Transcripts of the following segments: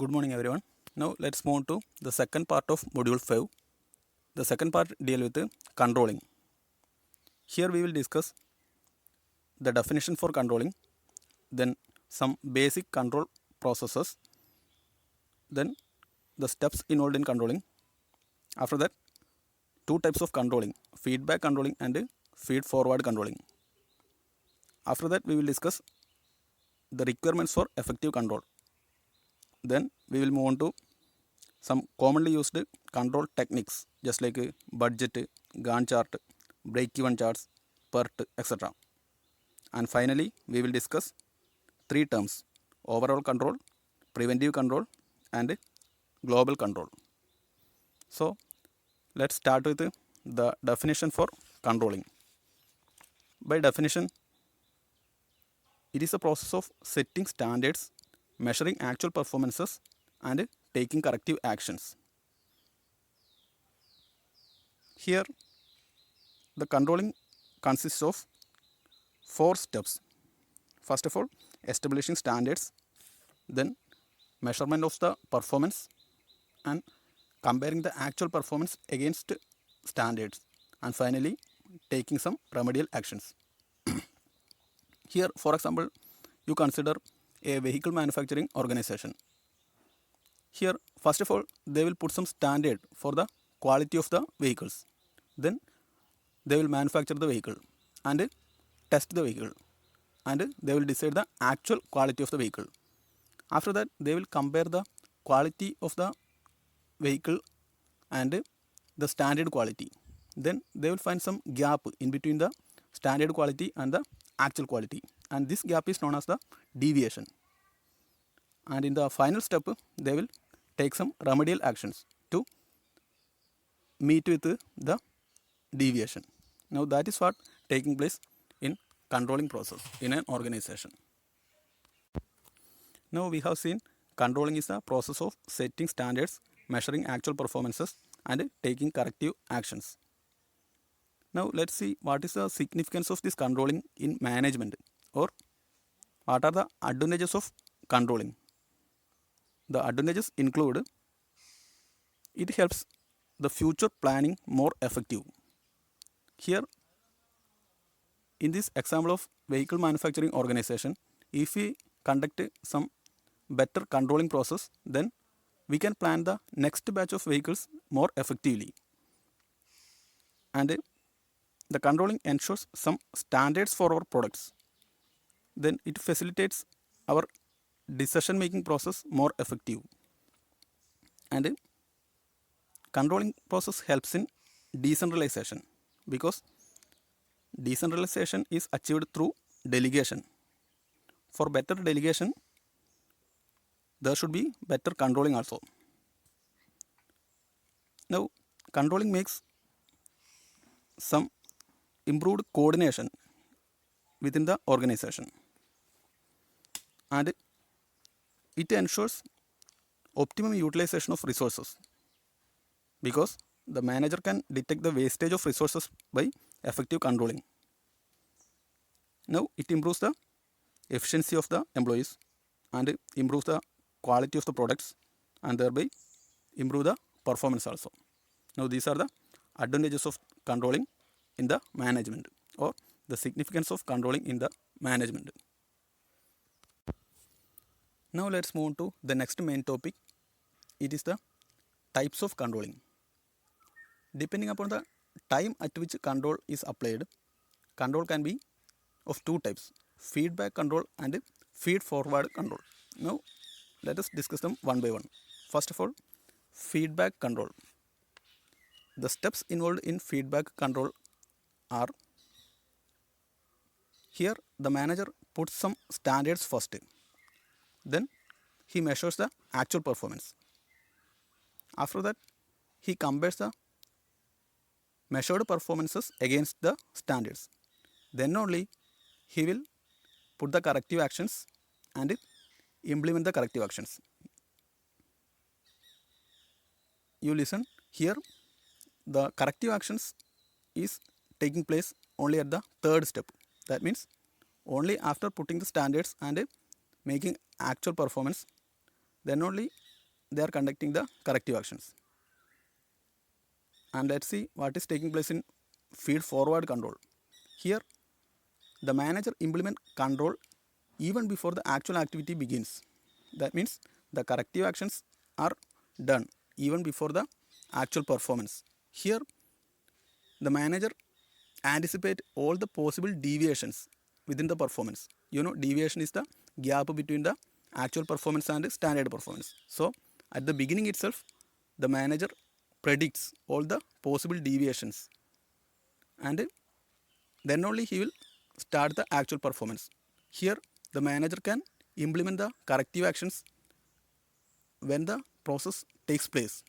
Good morning everyone. Now let's move on to the second part of module 5. The second part deal with controlling. Here we will discuss the definition for controlling, then some basic control processes, then the steps involved in controlling. After that, two types of controlling, feedback controlling and feed forward controlling. After that we will discuss the requirements for effective control. Then we will move on to some commonly used control techniques just like budget, Gantt chart, break-even charts, PERT, etc. And finally, we will discuss three terms: overall control, preventive control, and global control. So, let's start with the definition for controlling. By definition, it is a process of setting standards, measuring actual performances, and taking corrective actions. Here, the controlling consists of four steps. First of all, establishing standards, then measurement of the performance and comparing the actual performance against standards, and finally taking some remedial actions. Here, for example, you consider a vehicle manufacturing organization. Here, first of all, they will put some standard for the quality of the vehicles. Then they will manufacture the vehicle and test the vehicle, and they will decide the actual quality of the vehicle. After that, they will compare the quality of the vehicle and the standard quality. Then they will find some gap in between the standard quality and the actual quality, and this gap is known as the deviation. And in the final step, they will take some remedial actions to meet with the deviation. Now that is what taking place in controlling process in an organization. Now we have seen controlling is the process of setting standards, measuring actual performances, and taking corrective actions. Now let's see what is the significance of this controlling in management, or what are the advantages of controlling. The advantages include it helps the future planning more effective. Here in this example of vehicle manufacturing organization, if we conduct some better controlling process, then we can plan the next batch of vehicles more effectively. And the controlling ensures some standards for our products. Then it facilitates our decision making process more effective. And controlling process helps in decentralization, because decentralization is achieved through delegation. For better delegation, there should be better controlling also. Now, controlling makes some improved coordination within the organization, and it ensures optimum utilization of resources, because the manager can detect the wastage of resources by effective controlling. Now it improves the efficiency of the employees and improves the quality of the products, and thereby improve the performance also. Now these are the advantages of controlling in the management, or the significance of controlling in the management. Now let's move on to the next main topic. It is the types of controlling. Depending upon the time at which control is applied, control can be of two types: feedback control and feed forward control. Now let us discuss them one by one. First of all, feedback control. The steps involved in feedback control are: here the manager puts some standards first, then he measures the actual performance. After that, he compares the measured performances against the standards. Then only he will put the corrective actions and implement the corrective actions. You listen here, the corrective actions is taking place only at the third step. That means only after putting the standards and making actual performance, then only they are conducting the corrective actions. And let's see what is taking place in feed forward control. Here the manager implement control even before the actual activity begins. That means the corrective actions are done even before the actual performance. Here the manager anticipate all the possible deviations within the performance. Deviation is the gap between the actual performance and standard performance. So at the beginning itself the manager predicts all the possible deviations, and then only he will start the actual performance. Here the manager can implement the corrective actions when the process takes place.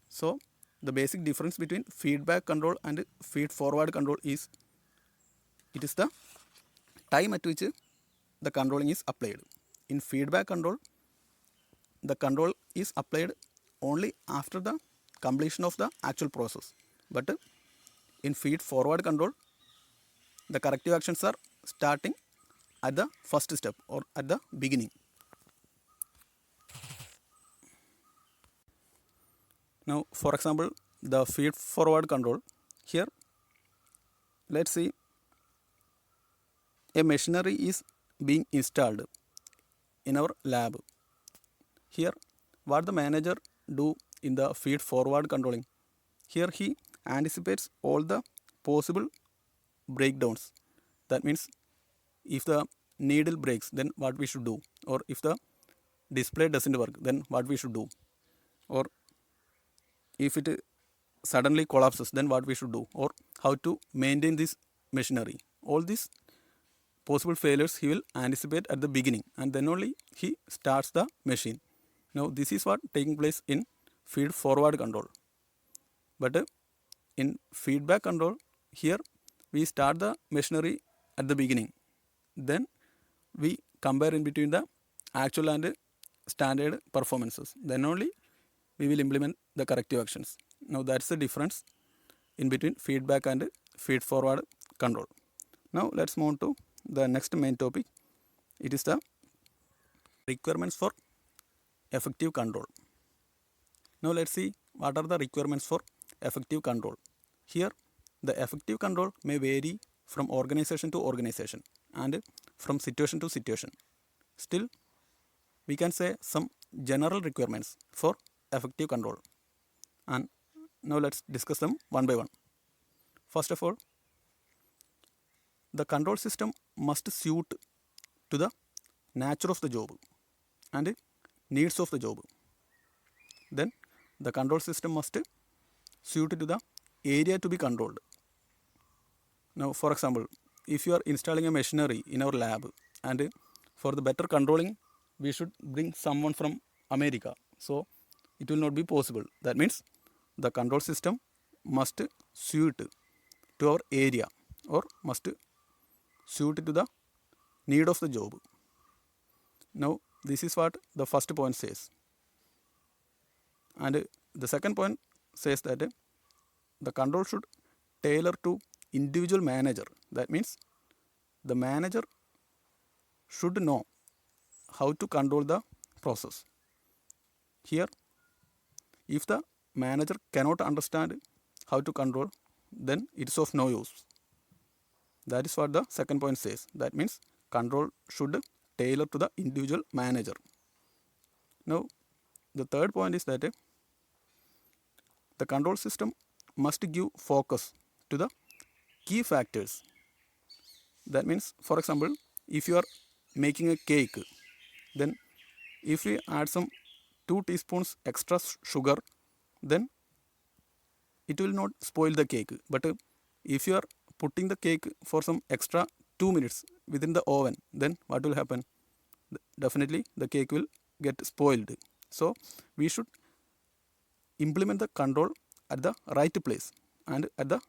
So the basic difference between feedback control and feed forward control is it is the time at which the controlling is applied. In feedback control, the control is applied only after the completion of the actual process. But in feed forward control, the corrective actions are starting at the first step or at the beginning. Now, for example, the feed forward control, here let's see a machinery is being installed in our lab. Here what the manager do in the feed forward controlling, here he anticipates all the possible breakdowns. That means if the needle breaks, then what we should do, or if the display doesn't work, then what we should do, or if it suddenly collapses, then what we should do, or how to maintain this machinery. All these possible failures he will anticipate at the beginning, and then only he starts the machine. Now this is what taking place in feed forward control. But in feedback control, here we start the machinery at the beginning, then we compare in between the actual and standard performances, then only we will implement the corrective actions. Now that's the difference in between feedback and feed forward control. Now let's move on to the next main topic. It is the requirements for effective control. Now let's see what are the requirements for effective control. Here the effective control may vary from organization to organization and from situation to situation. Still, we can say some general requirements for effective control, and now let's discuss them one by one. First of all, the control system must suit to the nature of the job and needs of the job. Then the control system must suit to the area to be controlled. Now for example, if you are installing a machinery in our lab, and for the better controlling we should bring someone from America, so it will not be possible. That means the control system must suit to our area or must suit to the need of the job. Now this is what the first point says, and the second point says that the control should tailor to individual manager. That means the manager should know how to control the process. Here if the manager cannot understand how to control, then it is of no use. That is what the second point says. That means control should tailor to the individual manager. Now the third point is that the control system must give focus to the key factors. That means for example, if you are making a cake, then if we add some 2 teaspoons extra sugar, then it will not spoil the cake. But if you are putting the cake for some extra 2 minutes within the oven, then what will happen? Definitely the cake will get spoiled. So we should implement the control at the right place and at the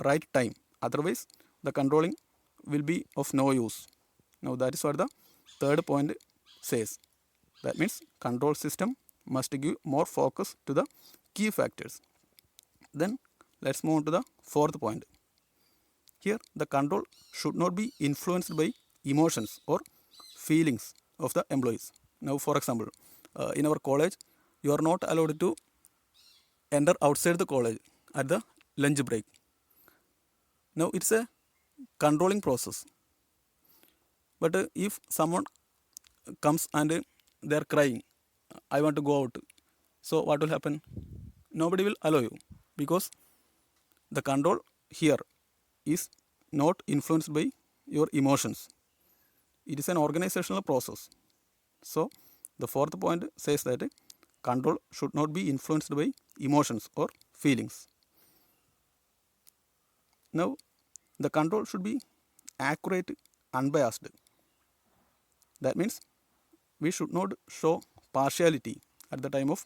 right time. Otherwise the controlling will be of no use. Now that is what the third point says. That means control system must give more focus to the key factors. Then let's move on to the fourth point. Here the control should not be influenced by emotions or feelings of the employees. Now for example, in our college, you are not allowed to enter outside the college at the lunch break. Now it's a controlling process. But if someone comes and they are crying, I want to go out. So what will happen? Nobody will allow you, because the control here is not influenced by your emotions. It is an organizational process. So the fourth point says that control should not be influenced by emotions or feelings. Now the control should be accurate, unbiased. That means we should not show partiality at the time of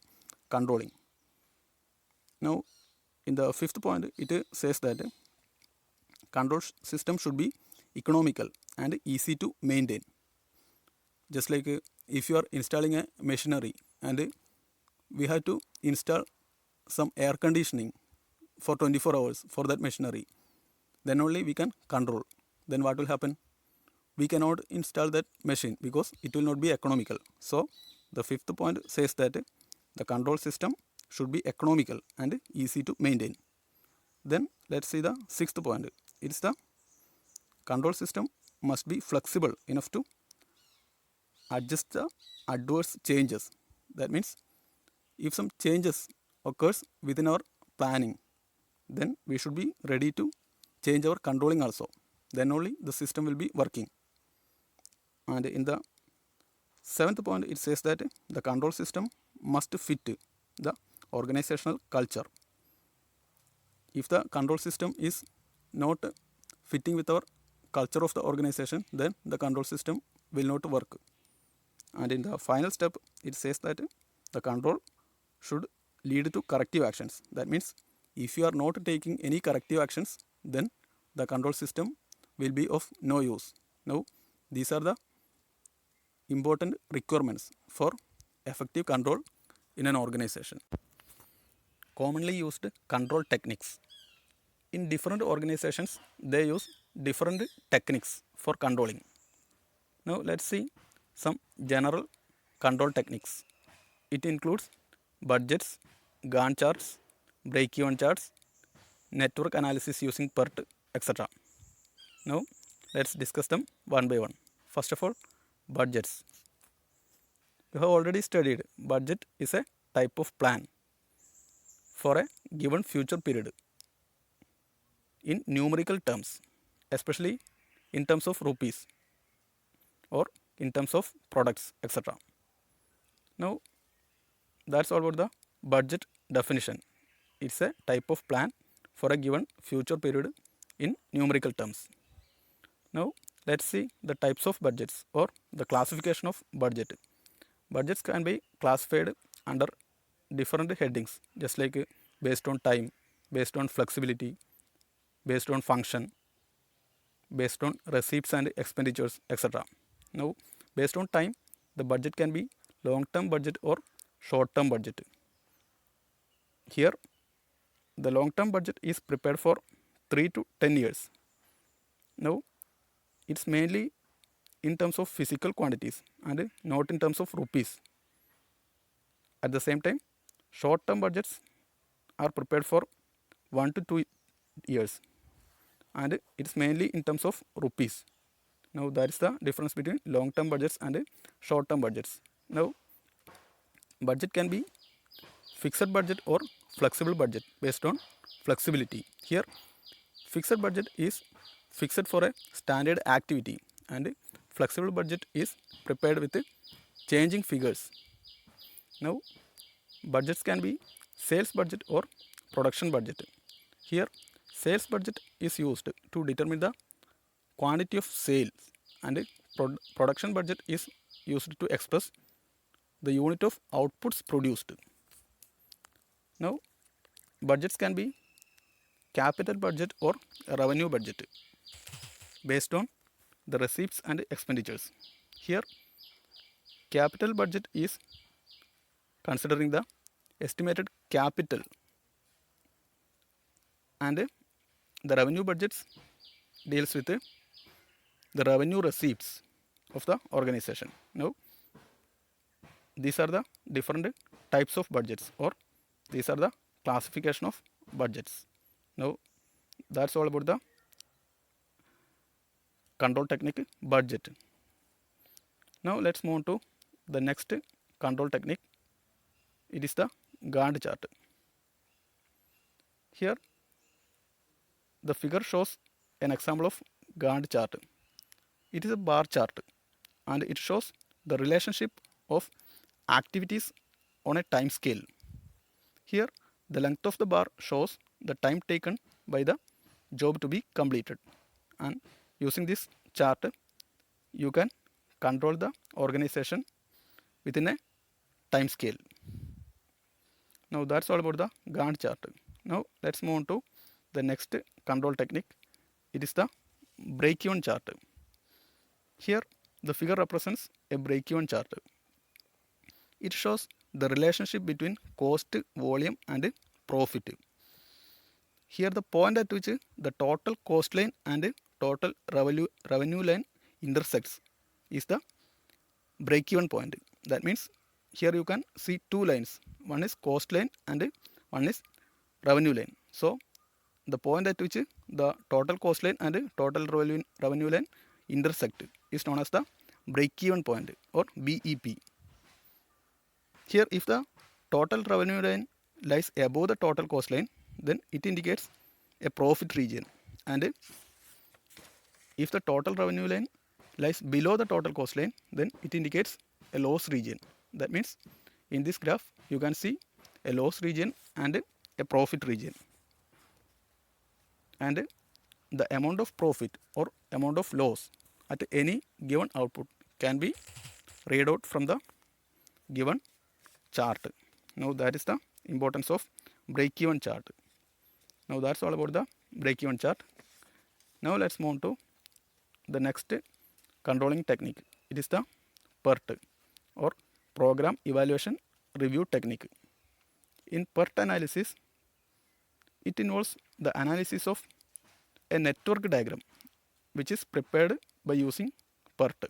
controlling. Now in the fifth point, it says that control system should be economical and easy to maintain. Just like if you are installing a machinery and we have to install some air conditioning for 24 hours for that machinery, then only we can control. Then what will happen? We cannot install that machine because it will not be economical. So the fifth point says that the control system should be economical and easy to maintain. Then let's see the sixth point. It's the control system must be flexible enough to adjust the adverse changes. That means if some changes occurs within our planning, then we should be ready to change our controlling also. Then only the system will be working. And in the seventh point, it says that the control system must fit the organizational culture. If the control system is not fitting with our culture of the organization, then the control system will not work. And in the final step, it says that the control should lead to corrective actions. That means if you are not taking any corrective actions, then the control system will be of no use. Now these are the important requirements for effective control in an organization. Commonly used control techniques. In different organizations, they use different techniques for controlling. Now let's see some general control techniques. It includes budgets, Gantt charts, break-even charts, network analysis using PERT, etc. Now let's discuss them one by one. First of all, budgets. We have already studied budget is a type of plan for a given future period in numerical terms, especially in terms of rupees or in terms of products, etc. Now that's all about the budget definition. It's a type of plan for a given future period in numerical terms. Now let's see the types of budgets or the classification of budget. Budgets can be classified under different headings, just like based on time, based on flexibility, based on function, based on receipts and expenditures, etc. Now based on time, the budget can be long-term budget or short-term budget. Here the long-term budget is prepared for 3 to 10 years. Now it's mainly in terms of physical quantities and not in terms of rupees. At the same time, short-term budgets are prepared for 1 to 2 years and it's mainly in terms of rupees. Now that is the difference between long-term budgets and short-term budgets. Now budget can be fixed budget or flexible budget based on flexibility. Here fixed budget is fixed for a standard activity and flexible budget is prepared with changing figures. Now budgets can be sales budget or production budget. Here sales budget is used to determine the quantity of sales and production budget is used to express the unit of outputs produced. Now budgets can be capital budget or revenue budget based on the receipts and expenditures. Here capital budget is considering the estimated capital and the revenue budgets deals with the revenue receipts of the organization. Now these are the different types of budgets, or these are the classification of budgets. Now that's all about the control technique budget. Now let's move on to the next control technique. It is the Gantt chart. Here the figure shows an example of Gantt chart. It is a bar chart and it shows the relationship of activities on a time scale. Here the length of the bar shows the time taken by the job to be completed, and using this chart you can control the organization within a time scale. Now that's all about the Gantt chart. Now let's move on to the next control technique. It is the break-even chart. Here the figure represents a break-even chart. It shows the relationship between cost, volume and profit. Here the point at which the total cost line and total revenue line intersects is the break-even point. That means here you can see two lines. One is cost line and one is revenue line. So the point at which the total cost line and total revenue line intersect is known as the break-even point, or BEP. Here if the total revenue line lies above the total cost line, then it indicates a profit region, and if the total revenue line lies below the total cost line, then it indicates a loss region. That means in this graph you can see a loss region and a profit region, and the amount of profit or amount of loss at any given output can be read out from the given chart. Now that is the importance of break-even chart. Now that's all about the break-even chart. Now let's move on to the next controlling technique. It is the PERT, or Program Evaluation Review Technique. In PERT analysis, it involves the analysis of a network diagram which is prepared by using PERT.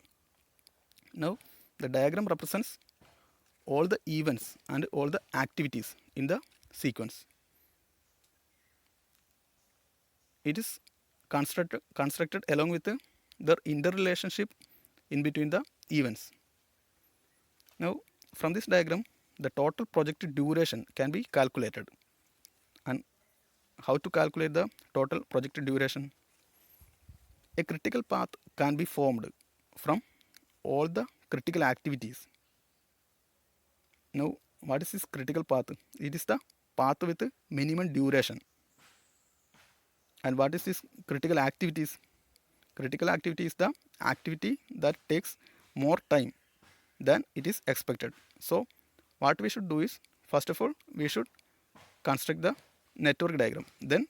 Now the diagram represents all the events and all the activities in the sequence. It is constructed along with the interrelationship in between the events. Now from this diagram the total project duration can be calculated. And how to calculate the total project duration? A critical path can be formed from all the critical activities. Now what is this critical path? It is the path with minimum duration. And what is this critical activities? Critical activity is the activity that takes more time than it is expected. So what we should do is, first of all we should construct the network diagram. Then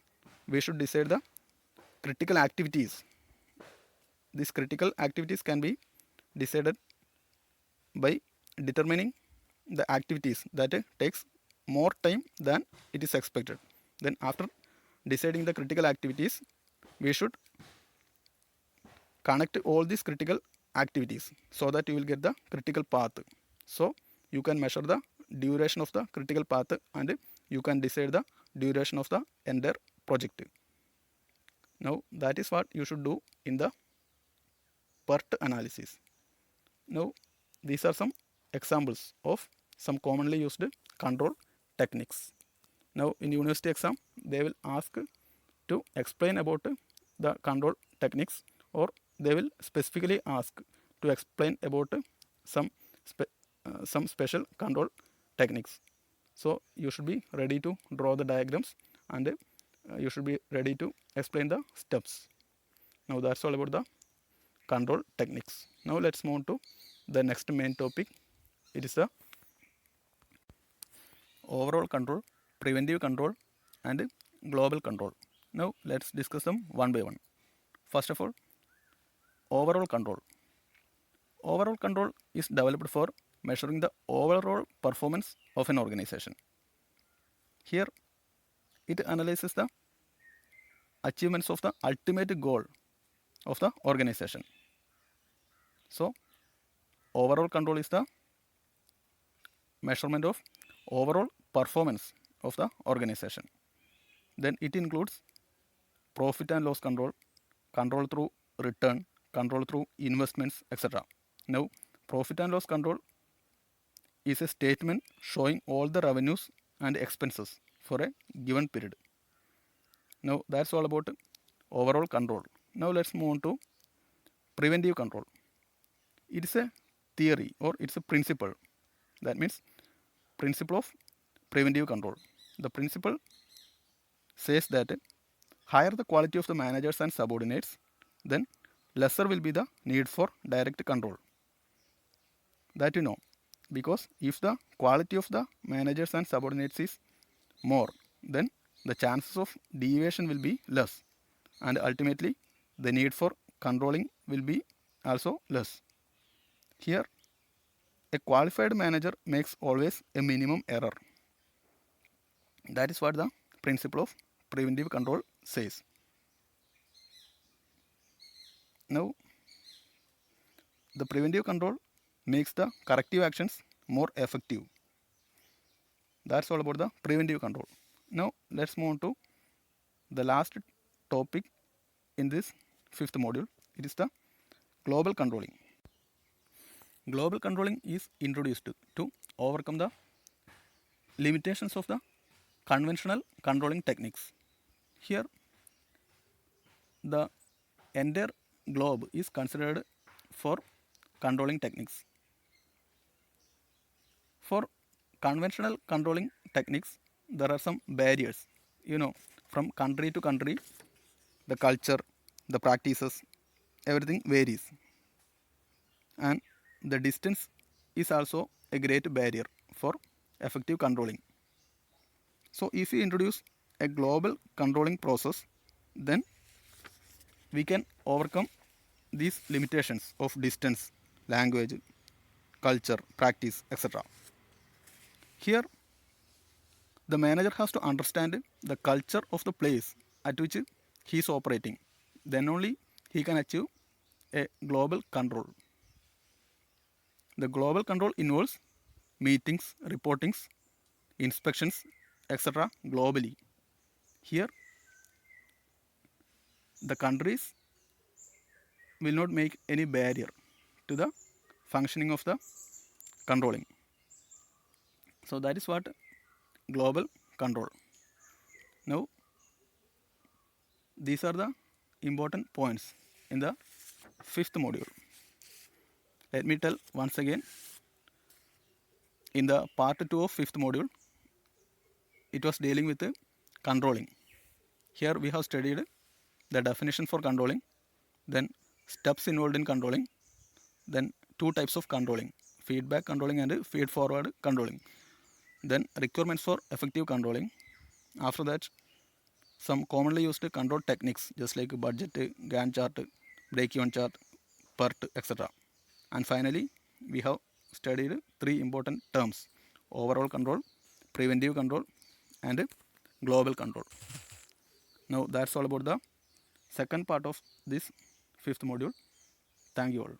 we should decide the critical activities. These critical activities can be decided by determining the activities that takes more time than it is expected. Then after deciding the critical activities, we should connect all these critical activities so that you will get the critical path. So you can measure the duration of the critical path and you can decide the duration of the entire project. Now that is what you should do in the PERT analysis. Now these are some examples of some commonly used control techniques. Now in university exam they will ask to explain about the control techniques, or they will specifically ask to explain about some special control techniques. So you should be ready to draw the diagrams, and you should be ready to explain the steps. Now that's all about the control techniques. Now let's move on to the next main topic. It is the overall control, preventive control and global control. Now let's discuss them one by one. First of all, overall control. Overall control is developed for measuring the overall performance of an organization. Here it analyzes the achievements of the ultimate goal of the organization. So overall control is the measurement of overall performance of the organization. Then it includes profit and loss control, control through return, control through investments, etc. Now, profit and loss control is a statement showing all the revenues and expenses for a given period. Now, that's all about overall control. Now, let's move on to preventive control. It is a theory or it's a principle. That means principle of preventive control. The principle says that higher the quality of the managers and subordinates, then lesser will be the need for direct control. That you know, because if the quality of the managers and subordinates is more, then the chances of deviation will be less, and ultimately the need for controlling will be also less. Here, a qualified manager makes always a minimum error. That is what the principle of preventive control says. Now, the preventive control makes the corrective actions more effective. That's all about the preventive control. Now, let's move on to the last topic in this fifth module. It is the global controlling. Global controlling is introduced to overcome the limitations of the conventional controlling techniques. Here, the entire globe is considered for controlling techniques. For conventional controlling techniques, there are some barriers. From country to country, the culture, the practices, everything varies. And the distance is also a great barrier for effective controlling. So, if we introduce a global controlling process, then we can overcome these limitations of distance, language, culture, practice, etc. Here, the manager has to understand the culture of the place at which he is operating. Then only he can achieve a global control. The global control involves meetings, reportings, inspections, etc. globally. Here, the countries will not make any barrier to the functioning of the controlling. So that is what global control. Now, these are the important points in the fifth module. Let me tell once again. In the part 2 of fifth module, it was dealing with controlling. Here we have studied the definition for controlling, then steps involved in controlling, then two types of controlling, feedback controlling and feed forward controlling, then requirements for effective controlling. After that, some commonly used control techniques just like budget, Gantt chart, break-even chart, PERT, etc. And finally, we have studied three important terms: overall control, preventive control, and global control. Now that's all about the second part of this fifth module. Thank you all.